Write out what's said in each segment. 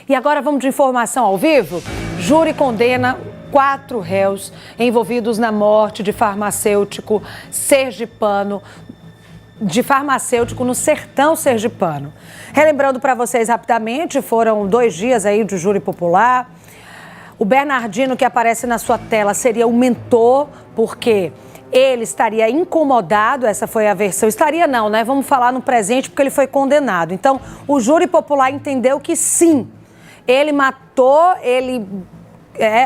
E agora vamos de informação ao vivo. Júri condena 4 réus envolvidos na morte de farmacêutico sergipano, no sertão sergipano. Relembrando para vocês rapidamente, foram 2 dias aí de júri popular. O Bernardino, que aparece na sua tela, seria o mentor, porque ele estaria incomodado, essa foi a versão. Estaria não, né? Vamos falar no presente, porque ele foi condenado. Então, o júri popular entendeu que sim, ele matou, ele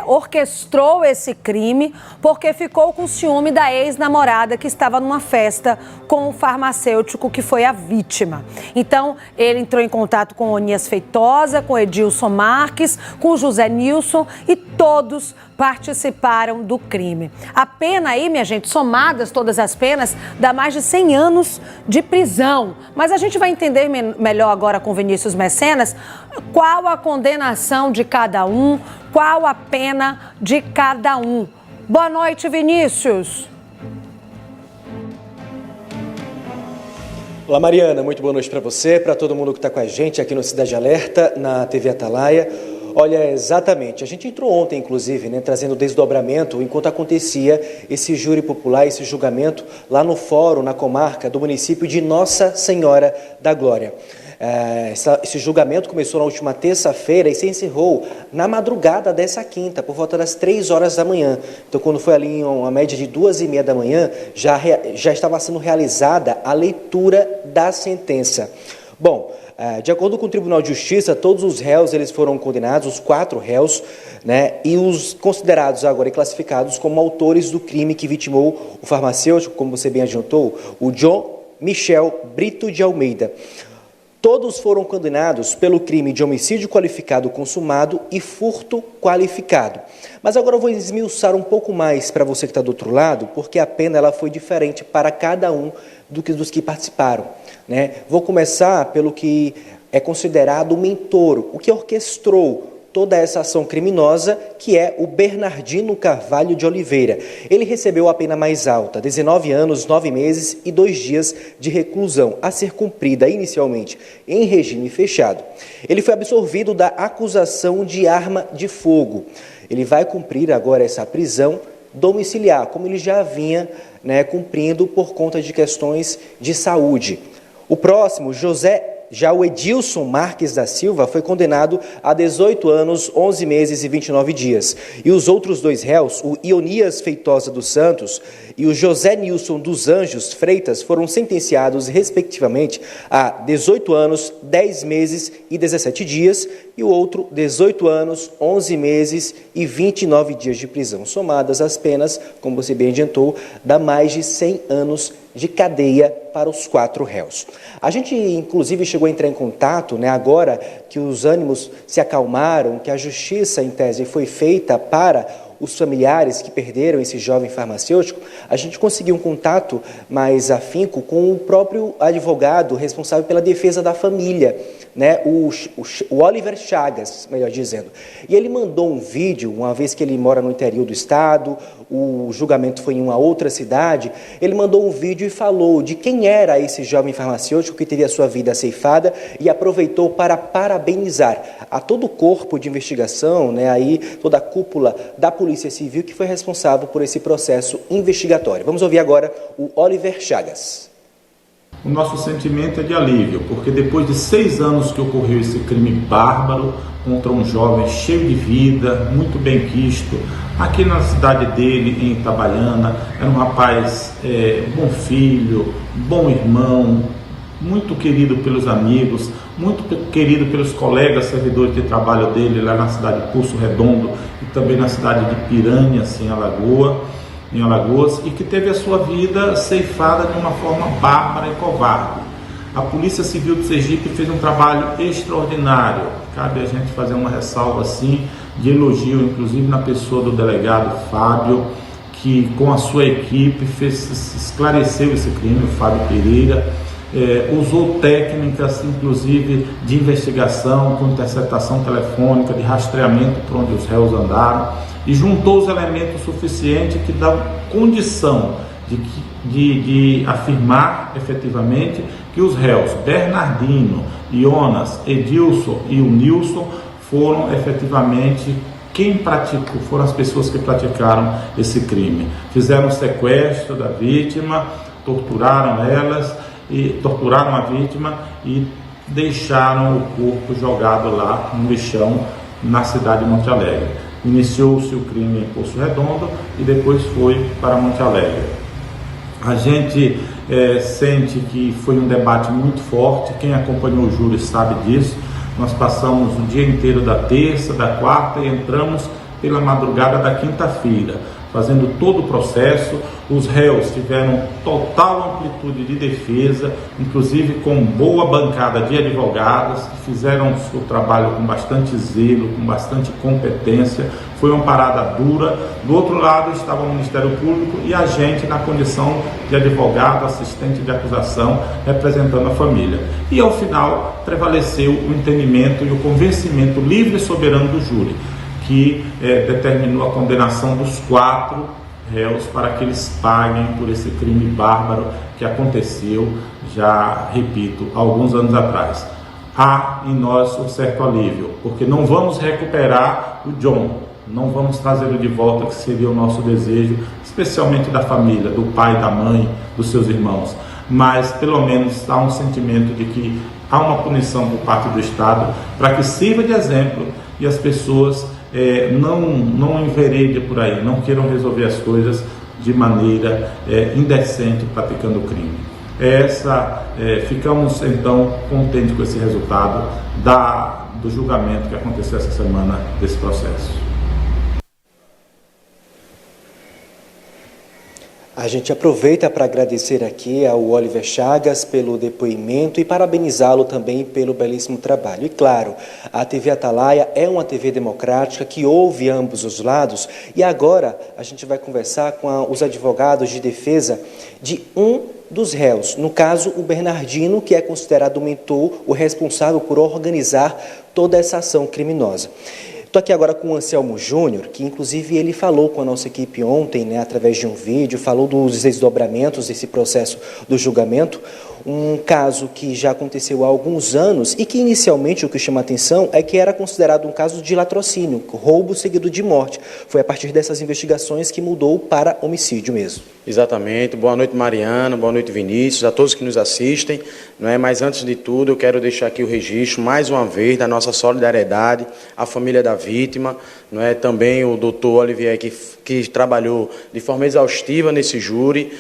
orquestrou esse crime porque ficou com ciúme da ex-namorada que estava numa festa com o farmacêutico que foi a vítima. Então, ele entrou em contato com Onias Feitosa, com Edilson Marques, com José Nilson e todos participaram do crime. A pena aí, minha gente, somadas todas as penas, dá mais de 100 anos de prisão. Mas a gente vai entender melhor agora com Vinícius Mecenas qual a condenação de cada um, qual a pena de cada um. Boa noite, Vinícius. Olá, Mariana, muito boa noite para você, para todo mundo que está com a gente aqui no Cidade Alerta, na TV Atalaia. Olha, exatamente, a gente entrou ontem, inclusive, né, trazendo desdobramento enquanto acontecia esse júri popular, esse julgamento lá no fórum, na comarca do município de Nossa Senhora da Glória. Esse julgamento começou na última terça-feira e se encerrou na madrugada dessa quinta, por volta das 3 horas da manhã. Então, quando foi ali uma média de 2h30 da manhã, já estava sendo realizada a leitura da sentença. Bom, de acordo com o Tribunal de Justiça, todos os réus eles foram condenados, os 4 réus, né, e os considerados agora e classificados como autores do crime que vitimou o farmacêutico, como você bem adiantou, o John Michel Brito de Almeida. Todos foram condenados pelo crime de homicídio qualificado consumado e furto qualificado. Mas agora eu vou esmiuçar um pouco mais para você que está do outro lado, porque a pena ela foi diferente para cada um dos que participaram, né? Vou começar pelo que é considerado o mentor, o que orquestrou toda essa ação criminosa, que é o Bernardino Carvalho de Oliveira. Ele recebeu a pena mais alta, 19 anos, 9 meses e 2 dias de reclusão, a ser cumprida inicialmente em regime fechado. Ele foi absolvido da acusação de arma de fogo. Ele vai cumprir agora essa prisão domiciliar, como ele já vinha, né, cumprindo por conta de questões de saúde. O próximo, o Edilson Marques da Silva, foi condenado a 18 anos, 11 meses e 29 dias. E os outros 2 réus, o Onias Feitosa dos Santos e o José Nilson dos Anjos Freitas, foram sentenciados, respectivamente, a 18 anos, 10 meses e 17 dias, e o outro, 18 anos, 11 meses e 29 dias de prisão. Somadas as penas, como você bem adiantou, dá mais de 100 anos de cadeia para os 4 réus. A gente, inclusive, chegou a entrar em contato, né, agora que os ânimos se acalmaram, que a justiça, em tese, foi feita para os familiares que perderam esse jovem farmacêutico, a gente conseguiu um contato mais afinco com o próprio advogado responsável pela defesa da família, né, o Oliver Chagas, melhor dizendo. E ele mandou um vídeo, uma vez que ele mora no interior do estado, o julgamento foi em uma outra cidade, ele mandou um vídeo e falou de quem era esse jovem farmacêutico que teve a sua vida ceifada e aproveitou para parabenizar a todo o corpo de investigação, né, aí toda a cúpula da Polícia Civil que foi responsável por esse processo investigatório. Vamos ouvir agora o Oliver Chagas. O nosso sentimento é de alívio, porque depois de 6 anos que ocorreu esse crime bárbaro contra um jovem cheio de vida, muito bem quisto, aqui na cidade dele, em Itabaiana, era um rapaz bom filho, bom irmão, muito querido pelos amigos, muito querido pelos colegas servidores de trabalho dele lá na cidade de Poço Redondo e também na cidade de Piranhas, em Alagoas, e que teve a sua vida ceifada de uma forma bárbara e covarde. A Polícia Civil de Sergipe fez um trabalho extraordinário. Cabe a gente fazer uma ressalva assim, de elogio, inclusive na pessoa do delegado Fábio, que com a sua equipe esclareceu esse crime, o Fábio Pereira, usou técnicas, inclusive, de investigação, com interceptação telefônica, de rastreamento por onde os réus andaram, e juntou os elementos suficientes que dão condição de afirmar efetivamente que os réus Bernardino, Jonas, Edilson e o Nilson foram efetivamente foram as pessoas que praticaram esse crime. Fizeram o sequestro da vítima, torturaram a vítima e deixaram o corpo jogado lá no lixão na cidade de Monte Alegre. Iniciou-se o crime em Poço Redondo e depois foi para Monte Alegre. A gente sente que foi um debate muito forte, quem acompanhou o júri sabe disso. Nós passamos o dia inteiro da terça, da quarta e entramos pela madrugada da quinta-feira, fazendo todo o processo. Os réus tiveram total amplitude de defesa, inclusive com boa bancada de advogados, que fizeram o seu trabalho com bastante zelo, com bastante competência. Foi uma parada dura. Do outro lado estava o Ministério Público e a gente na condição de advogado, assistente de acusação, representando a família. E ao final prevaleceu o entendimento e o convencimento livre e soberano do júri, que determinou a condenação dos 4 réus para que eles paguem por esse crime bárbaro que aconteceu, já repito, alguns anos atrás. Há em nós um certo alívio, porque não vamos recuperar o John, não vamos trazê-lo de volta, que seria o nosso desejo, especialmente da família, do pai, da mãe, dos seus irmãos, mas pelo menos há um sentimento de que há uma punição por parte do Estado para que sirva de exemplo e as pessoas não enveredem por aí, não queiram resolver as coisas de maneira indecente, praticando o crime. Ficamos então contentes com esse resultado do julgamento que aconteceu essa semana desse processo. A gente aproveita para agradecer aqui ao Oliver Chagas pelo depoimento e parabenizá-lo também pelo belíssimo trabalho. E claro, a TV Atalaia é uma TV democrática que ouve ambos os lados e agora a gente vai conversar com os advogados de defesa de um dos réus, no caso o Bernardino, que é considerado o mentor, o responsável por organizar toda essa ação criminosa. Estou aqui agora com o Anselmo Júnior, que inclusive ele falou com a nossa equipe ontem, através de um vídeo, falou dos desdobramentos desse processo do julgamento, um caso que já aconteceu há alguns anos e que inicialmente o que chama a atenção é que era considerado um caso de latrocínio, roubo seguido de morte. Foi a partir dessas investigações que mudou para homicídio mesmo. Exatamente. Boa noite, Mariana, boa noite, Vinícius, a todos que nos assistem. Mas antes de tudo, eu quero deixar aqui o registro, mais uma vez, da nossa solidariedade à família da vítima, também o doutor Olivier, que trabalhou de forma exaustiva nesse júri,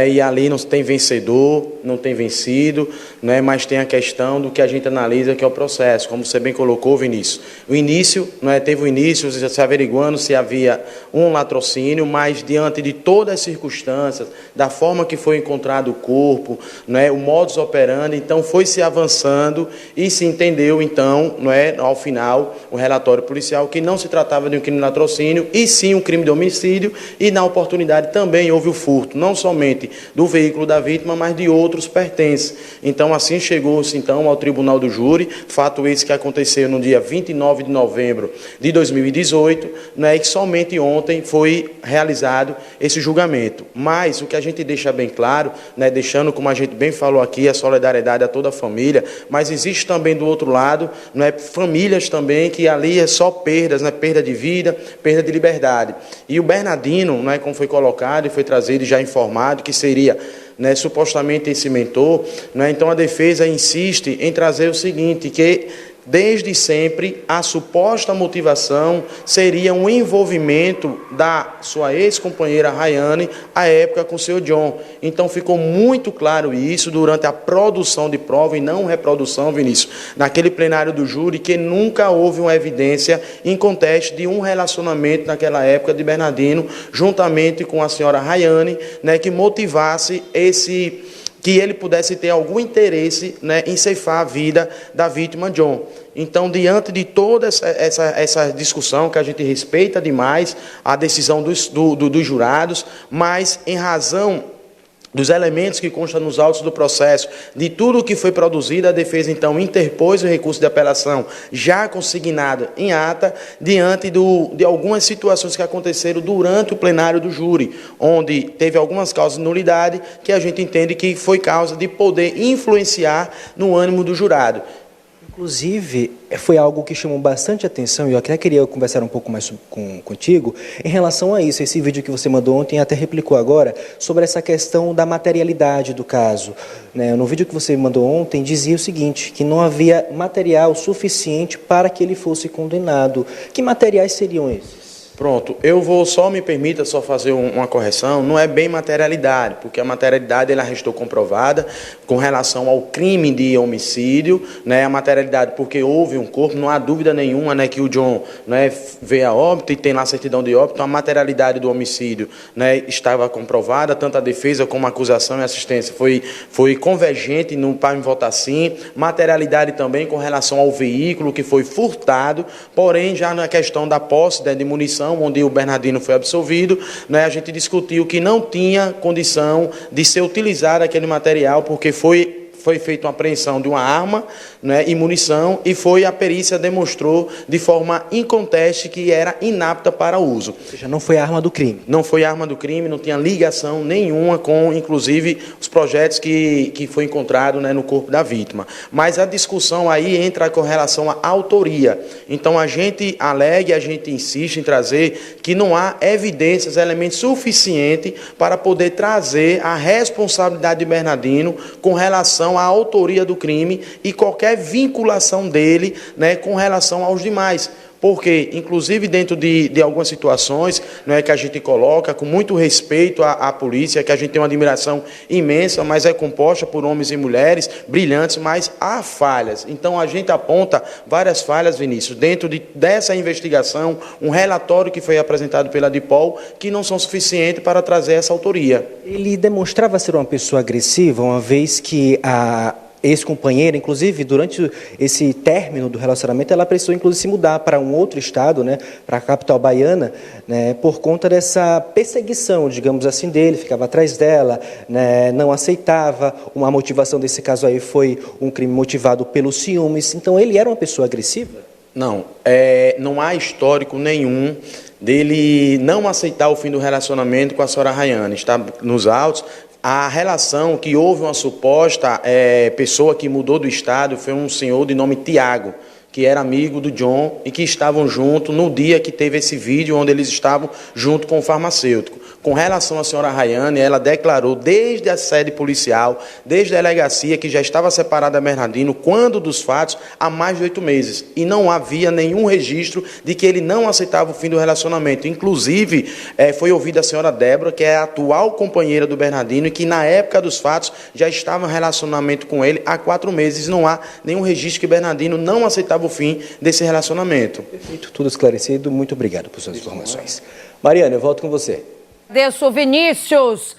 e ali não tem vencedor, não tem vencido, mas tem a questão do que a gente analisa, que é o processo, como você bem colocou, Vinícius. O início, teve o início, se averiguando se havia um latrocínio, mas diante de todas as circunstâncias, da forma que foi encontrado o corpo, o modus operandi, então foi se avançando e se entendeu, então, ao final, o relatório policial, que não se tratava de um crime de latrocínio, e sim um crime de homicídio, e na oportunidade também houve o furto, não somente do veículo da vítima, mas de outros pertences. Então, assim chegou-se então ao tribunal do júri, fato esse que aconteceu no dia 29 de novembro de 2018, e que somente ontem foi realizado esse julgamento. Mas o que a gente deixa bem claro, deixando, como a gente bem falou aqui, a solidariedade a toda a família, mas existe também do outro lado, famílias também que ali é só perdas, perda de vida, perda de liberdade. E o Bernardino, como foi colocado e foi trazido e já informado que seria supostamente esse mentor, então a defesa insiste em trazer o seguinte, que desde sempre a suposta motivação seria um envolvimento da sua ex-companheira Rayane à época com o seu John. Então ficou muito claro isso durante a produção de prova e não reprodução, Vinícius, naquele plenário do júri, que nunca houve uma evidência em contexto de um relacionamento naquela época de Bernardino juntamente com a senhora Rayane, que motivasse que ele pudesse ter algum interesse em ceifar a vida da vítima John. Então, diante de toda essa discussão, que a gente respeita demais a decisão dos jurados, mas em razão dos elementos que constam nos autos do processo, de tudo o que foi produzido, a defesa, então, interpôs o recurso de apelação já consignado em ata, diante de algumas situações que aconteceram durante o plenário do júri, onde teve algumas causas de nulidade, que a gente entende que foi causa de poder influenciar no ânimo do jurado. Inclusive, foi algo que chamou bastante atenção e eu até queria conversar um pouco mais contigo em relação a isso. Esse vídeo que você mandou ontem até replicou agora sobre essa questão da materialidade do caso. No vídeo que você mandou ontem dizia o seguinte, que não havia material suficiente para que ele fosse condenado. Que materiais seriam esses? Pronto, me permita só fazer uma correção, não é bem materialidade, porque a materialidade ela restou comprovada com relação ao crime de homicídio, a materialidade porque houve um corpo, não há dúvida nenhuma que o John veio a óbito e tem lá a certidão de óbito, a materialidade do homicídio estava comprovada, tanto a defesa como a acusação e a assistência foi convergente para me votar sim, materialidade também com relação ao veículo que foi furtado, porém já na questão da posse de munição, onde o Bernardino foi absolvido, a gente discutiu que não tinha condição de ser utilizado aquele material, porque foi feita uma apreensão de uma arma e munição, e a perícia demonstrou de forma inconteste que era inapta para uso. Ou seja, não foi arma do crime. Não foi arma do crime, não tinha ligação nenhuma com, inclusive, os projetos que foi encontrado no corpo da vítima. Mas a discussão aí entra com relação à autoria. Então, a gente alega e a gente insiste em trazer que não há evidências, elementos suficientes para poder trazer a responsabilidade de Bernardino com relação à autoria do crime e qualquer vinculação dele com relação aos demais. Porque, inclusive, dentro de algumas situações que a gente coloca, com muito respeito à polícia, que a gente tem uma admiração imensa, mas é composta por homens e mulheres brilhantes, mas há falhas. Então, a gente aponta várias falhas, Vinícius, dentro dessa investigação, um relatório que foi apresentado pela DIPOL, que não são suficientes para trazer essa autoria. Ele demonstrava ser uma pessoa agressiva, uma vez que a ex-companheira, inclusive, durante esse término do relacionamento, ela precisou, inclusive, se mudar para um outro estado, para a capital baiana, por conta dessa perseguição, digamos assim, dele, ficava atrás dela, não aceitava. Uma motivação desse caso aí foi um crime motivado pelos ciúmes. Então, ele era uma pessoa agressiva? Não, não há histórico nenhum dele não aceitar o fim do relacionamento com a senhora Rayane. Está nos autos. A relação que houve uma suposta pessoa que mudou do estado foi um senhor de nome Tiago, que era amigo do John e que estavam juntos no dia que teve esse vídeo, onde eles estavam junto com o farmacêutico. Com relação à senhora Rayane, ela declarou desde a sede policial, desde a delegacia, que já estava separada da Bernardino, quando dos fatos, há mais de 8 meses. E não havia nenhum registro de que ele não aceitava o fim do relacionamento. Inclusive, foi ouvida a senhora Débora, que é a atual companheira do Bernardino, e que na época dos fatos já estava em relacionamento com ele há 4 meses. Não há nenhum registro que Bernardino não aceitava o fim desse relacionamento. Perfeito, tudo esclarecido. Muito obrigado por suas informações. Mariana, eu volto com você. Agradeço, Vinícius.